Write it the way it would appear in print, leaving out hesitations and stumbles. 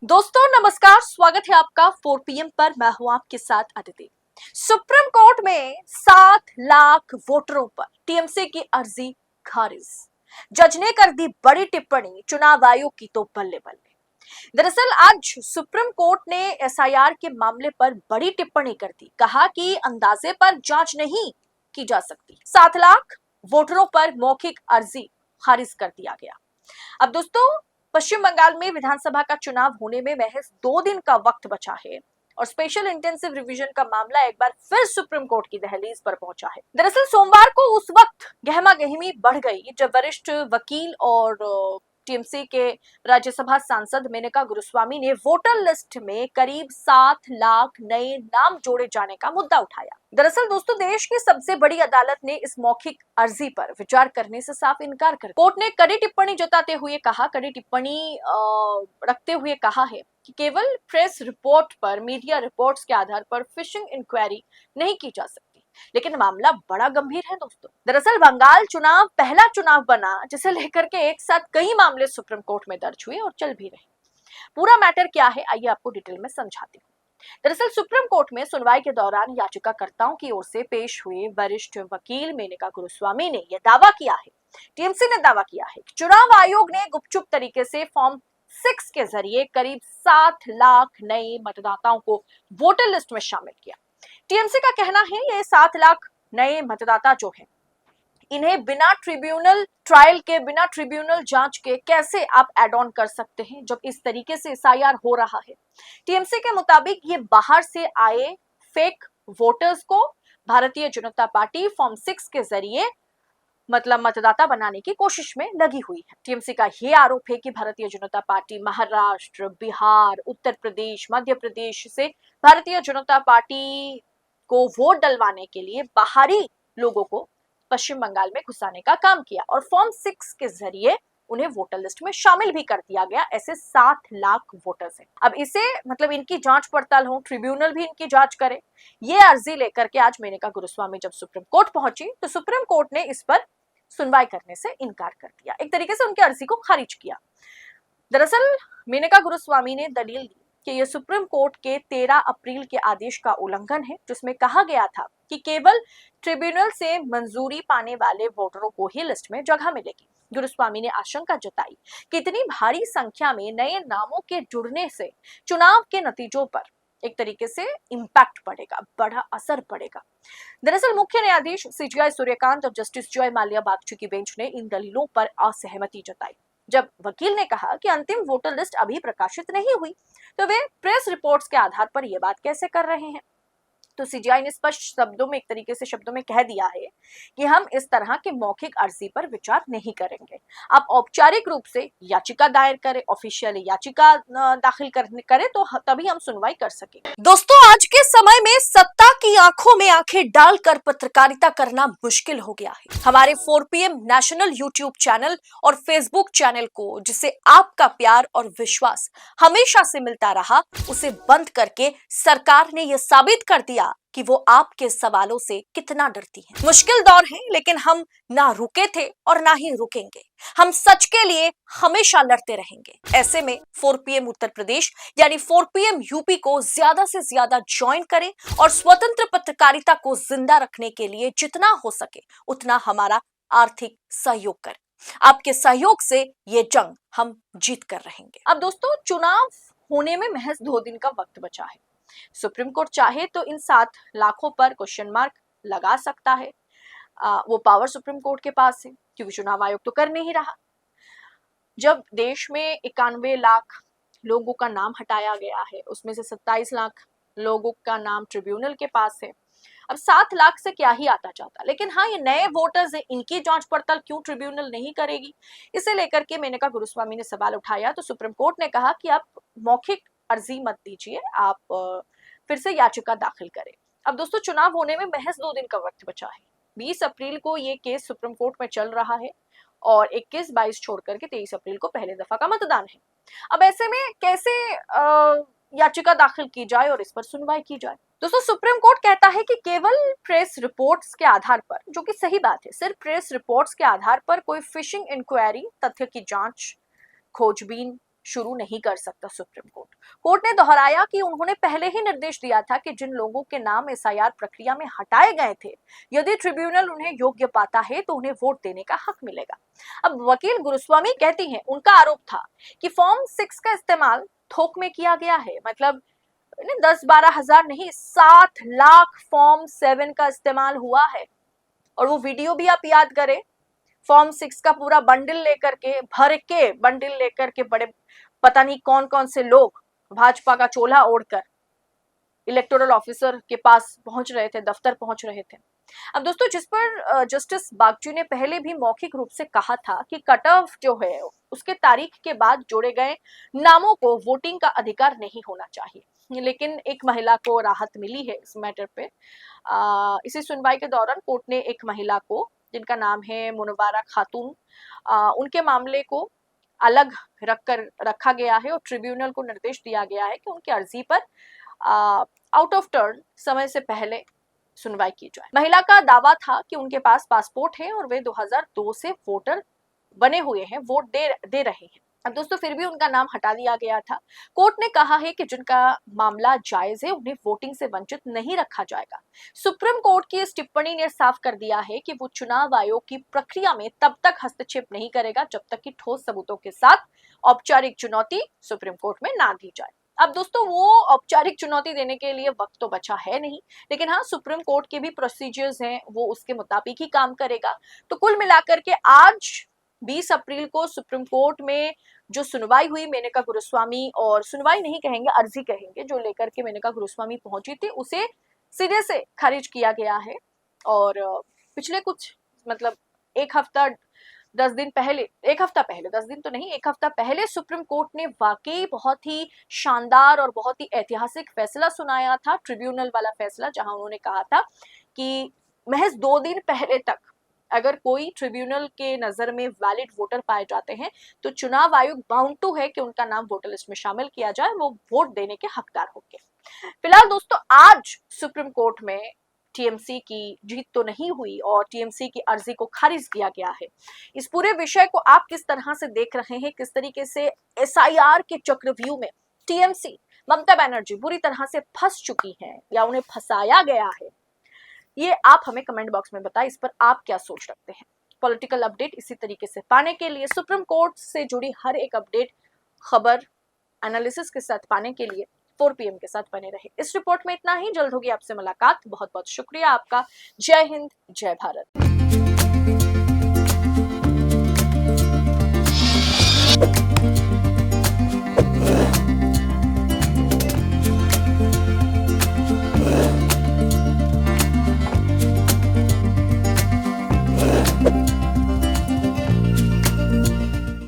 दोस्तों नमस्कार, स्वागत है आपका 4 PM पर। मैं हूं आपके साथ अदिति। सुप्रीम कोर्ट में 7 लाख वोटरों पर टीएमसी की अर्जी खारिज। जज ने कर दी बड़ी टिप्पणी, चुनाव आयोग की तो बल्ले बल्ले। दरअसल आज सुप्रीम कोर्ट ने एसआईआर के मामले पर बड़ी टिप्पणी कर दी। कहा कि अंदाजे पर जांच नहीं की जा सकती। 7 लाख वोटरों पर मौखिक अर्जी खारिज कर दिया गया। अब दोस्तों, पश्चिम बंगाल में विधानसभा का चुनाव होने में महज 2 दिन का वक्त बचा है और स्पेशल इंटेंसिव रिवीजन का मामला एक बार फिर सुप्रीम कोर्ट की दहलीज पर पहुंचा है। दरअसल सोमवार को उस वक्त गहमा गहमी बढ़ गई जब वरिष्ठ वकील और टीएमसी के राज्यसभा सांसद मेनका गुरुस्वामी ने वोटर लिस्ट में करीब 7 लाख नए नाम जोड़े जाने का मुद्दा उठाया। दरअसल दोस्तों, देश की सबसे बड़ी अदालत ने इस मौखिक अर्जी पर विचार करने से साफ इनकार कर दिया। कोर्ट ने कड़ी टिप्पणी जताते हुए कहा, कड़ी टिप्पणी रखते हुए कहा है कि केवल प्रेस रिपोर्ट पर, मीडिया रिपोर्ट्स के आधार पर फिशिंग इंक्वायरी नहीं की जा सकती। लेकिन मामला बड़ा गंभीर है दोस्तों। दरअसल बंगाल चुनाव पहला चुनाव बना जिसे लेकर के एक साथ कई मामले सुप्रीम कोर्ट में दर्ज हुए और चल भी रहे। पूरा मैटर क्या है, आइए आपको डिटेल में समझाती हूँ। दरअसल सुप्रीम कोर्ट में सुनवाई के दौरान याचिकाकर्ताओं की ओर से पेश हुए वरिष्ठ वकील मेनका गुरुस्वामी ने यह दावा किया है, टीएमसी ने दावा किया है कि चुनाव आयोग ने गुपचुप तरीके से फॉर्म 6 के जरिए करीब 7 लाख नए मतदाताओं को वोटर लिस्ट में शामिल किया। टीएमसी का कहना है ये 7 लाख नए मतदाता जो है, इन्हें बिना ट्रिब्यूनल ट्रायल के, बिना ट्रिब्यूनल जांच के कैसे आप एड ऑन कर सकते हैं जब इस तरीके से एसआईआर हो रहा है। टीएमसी के मुताबिक ये बाहर से आए फेक वोटर्स को भारतीय जनता पार्टी फॉर्म 6 के जरिए मतदाता बनाने की कोशिश में लगी हुई है। टीएमसी का यह आरोप है कि भारतीय जनता पार्टी महाराष्ट्र, बिहार, उत्तर प्रदेश, मध्य प्रदेश से भारतीय जनता पार्टी को वोट डलवाने के लिए बाहरी लोगों को पश्चिम बंगाल में घुसाने का काम किया और फॉर्म 6 के जरिए उन्हें वोटर लिस्ट में शामिल भी कर दिया गया। ऐसे 7 लाख वोटर्स हैं। अब इसे इनकी जांच पड़ताल हो, ट्रिब्यूनल भी इनकी जांच करे। ये अर्जी लेकर के आज मेनका गुरुस्वामी जब सुप्रीम कोर्ट पहुंची तो सुप्रीम कोर्ट ने इस पर सुनवाई करने से इनकार कर दिया, एक तरीके से उनकी अर्जी को खारिज किया। दरअसल मेनका गुरुस्वामी ने दलील दी कि यह सुप्रीम कोर्ट के 13 अप्रैल के आदेश का उल्लंघन है, जिसमें कहा गया था कि केवल ट्रिब्यूनल से मंजूरी पाने वाले वोटरों को ही लिस्ट में जगह मिलेगी। गुरुस्वामी ने आशंका जताई कि इतनी भारी संख्या में नए नामों के जुड़ने से चुनाव के नतीजों पर एक तरीके से इंपैक्ट पड़ेगा, बड़ा असर पड़ेगा। दरअसल मुख्य न्यायाधीश सीजीआई सूर्यकांत और जस्टिस जय माल्या बागची की बेंच ने इन दलीलों पर असहमति जताई। जब वकील ने कहा कि अंतिम वोटर लिस्ट अभी प्रकाशित नहीं हुई तो वे प्रेस रिपोर्ट्स के आधार पर यह बात कैसे कर रहे हैं, तो सीजीआई ने स्पष्ट शब्दों में, एक तरीके से शब्दों में कह दिया है कि हम इस तरह के मौखिक अर्जी पर विचार नहीं करेंगे। आप औपचारिक रूप से याचिका दायर करें, ऑफिशियल याचिका दाखिल करें तो तभी हम सुनवाई कर सकेंगे। दोस्तों, आज के समय में सत्ता की आंखों में आंखें डालकर पत्रकारिता करना मुश्किल हो गया है। हमारे 4 PM नेशनल यूट्यूब चैनल और फेसबुक चैनल को, जिसे आपका प्यार और विश्वास हमेशा से मिलता रहा, उसे बंद करके सरकार ने यह साबित कर दिया कि वो आपके सवालों से कितना डरती है। मुश्किल दौर है, लेकिन हम ना रुके थे और ना ही रुकेंगे। हम सच के लिए हमेशा लड़ते रहेंगे। ऐसे में 4 PM उत्तर प्रदेश यानी 4 PM यूपी को ज्यादा से ज्यादा ज्वाइन करें और स्वतंत्र पत्रकारिता को जिंदा रखने के लिए जितना हो सके उतना हमारा आर्थिक सहयोग करें। आपके सहयोग से ये जंग हम जीत कर रहेंगे। अब दोस्तों, चुनाव होने में महज 2 दिन का वक्त बचा है। सुप्रीम कोर्ट चाहे तो इन 7 लाखों पर क्वेश्चन मार्क लगा सकता है। वो पावर सुप्रीम कोर्ट के पास है, क्योंकि चुनाव आयोग तो कर नहीं रहा। जब देश में 91 लाख लोगों का नाम हटाया गया है, उसमें से 27 लाख लोगों का नाम ट्रिब्यूनल के पास है। अब 7 लाख से क्या ही आता जाता, लेकिन हाँ, ये नए वोटर्स हैं, इनकी जांच पड़ताल क्यों ट्रिब्यूनल नहीं करेगी, इसे लेकर के मेनका गुरुस्वामी ने सवाल उठाया। तो सुप्रीम कोर्ट ने कहा कि आप मौखिक अर्जी मत दीजिए, आप फिर से याचिका दाखिल करें। अब दोस्तों, चुनाव होने में महज 2 दिन का वक्त बचा है। 20 अप्रैल को ये केस सुप्रीम कोर्ट में चल रहा है और 21, 22 छोड़ करके 23 अप्रैल को पहले दफा का मतदान है। अब ऐसे में कैसे याचिका दाखिल की जाए और इस पर सुनवाई की जाए। दोस्तों, सुप्रीम कोर्ट कहता है कि केवल प्रेस रिपोर्ट्स के आधार पर, जो कि सही बात है, सिर्फ प्रेस रिपोर्ट्स के आधार पर कोई फिशिंग इंक्वायरी, तथ्य की जांच, खोजबीन शुरू नहीं कर सकता सुप्रीम कोर्ट। कोर्ट ने दोहराया कि उन्होंने पहले ही निर्देश दिया था कि जिन लोगों के नाम एसआईआर प्रक्रिया में हटाए गए थे, यदि ट्रिब्यूनल उन्हें योग्य पाता है तो उन्हें वोट देने का हक मिलेगा। अब वकील गुरुस्वामी कहती हैं, उनका आरोप था कि फॉर्म 6 का इस्तेमाल थोक में किया गया है, मतलब 10-12 हजार नहीं, 7 लाख फॉर्म 7 का इस्तेमाल हुआ है। और वो वीडियो भी आप याद करें, फॉर्म 6 का पूरा बंडल लेकर के, भर के बंडल लेकर के बड़े पता नहीं कौन कौन से लोग भाजपा का चोला ओढ़कर इलेक्टोरल ऑफिसर के पास पहुंच रहे थे, दफ्तर पहुंच रहे थे। अब दोस्तों, जिस पर जस्टिस बागची ने पहले भी मौखिक रूप से कहा था कि कट ऑफ जो है उसके तारीख के बाद जोड़े गए नामों को वोटिंग का अधिकार नहीं होना चाहिए, लेकिन एक महिला को राहत मिली है इस मैटर पे। इसी सुनवाई के दौरान कोर्ट ने एक महिला को, जिनका नाम है मुनव्वारा खातून, उनके मामले को अलग रखा गया है और ट्रिब्यूनल को निर्देश दिया गया है कि उनकी अर्जी पर आउट ऑफ टर्न समय से पहले सुनवाई की जाए। महिला का दावा था कि उनके पास पासपोर्ट है और वे 2002 से वोटर बने हुए हैं, वोट दे रहे हैं। अब दोस्तों, फिर भी उनका नाम हटा दिया गया था। कोर्ट ने कहा है कि जिनका मामला जायज है उन्हें वोटिंग से वंचित नहीं रखा जाएगा। सुप्रीम कोर्ट की इस टिप्पणी ने साफ कर दिया है कि वो चुनाव आयोग की प्रक्रिया में तब तक हस्तक्षेप नहीं करेगा जब तक कि ठोस सबूतों के साथ औपचारिक चुनौती सुप्रीम कोर्ट में ना दी जाए। अब दोस्तों, वो औपचारिक चुनौती देने के लिए वक्त तो बचा है नहीं, लेकिन हाँ, सुप्रीम कोर्ट के भी प्रोसीजर्स हैं, वो उसके मुताबिक ही काम करेगा। तो कुल मिलाकर के आज 20 अप्रैल को सुप्रीम कोर्ट में जो सुनवाई हुई, मेनका गुरुस्वामी, और सुनवाई नहीं कहेंगे, अर्जी कहेंगे, जो लेकर के मेनका गुरुस्वामी पहुंची थी, उसे सिरे से खारिज किया गया है। और पिछले कुछ मतलब एक हफ्ता 10 दिन पहले, एक हफ्ता पहले, 10 दिन तो नहीं, एक हफ्ता पहले सुप्रीम कोर्ट ने वाकई बहुत ही शानदार और बहुत ही ऐतिहासिक फैसला सुनाया था, ट्रिब्यूनल वाला फैसला, जहां उन्होंने कहा था कि महज 2 दिन पहले तक अगर कोई ट्रिब्यूनल के नजर में वैलिड वोटर पाए जाते हैं तो चुनाव आयोग बाउंड टू है कि उनका नाम वोटर लिस्ट में शामिल किया जाए, वो वोट देने के हकदार होंगे। फिलहाल दोस्तों, आज सुप्रीम कोर्ट में टीएमसी की जीत तो नहीं हुई और टीएमसी की अर्जी को खारिज किया गया है। इस पूरे विषय को आप किस तरह से देख रहे हैं, किस तरीके से एसआईआर के चक्रव्यूह में टीएमसी, ममता बनर्जी बुरी तरह से फंस चुकी हैं या उन्हें फंसाया गया है, ये आप हमें कमेंट बॉक्स में बताएं। इस पर आप क्या सोच रखते हैं? पॉलिटिकल अपडेट इसी तरीके से पाने के लिए, सुप्रीम कोर्ट से जुड़ी हर एक अपडेट, खबर, एनालिसिस के साथ पाने के लिए 4 PM के साथ बने रहे। इस रिपोर्ट में इतना ही। जल्द होगी आपसे मुलाकात। बहुत बहुत शुक्रिया आपका। जय हिंद, जय भारत।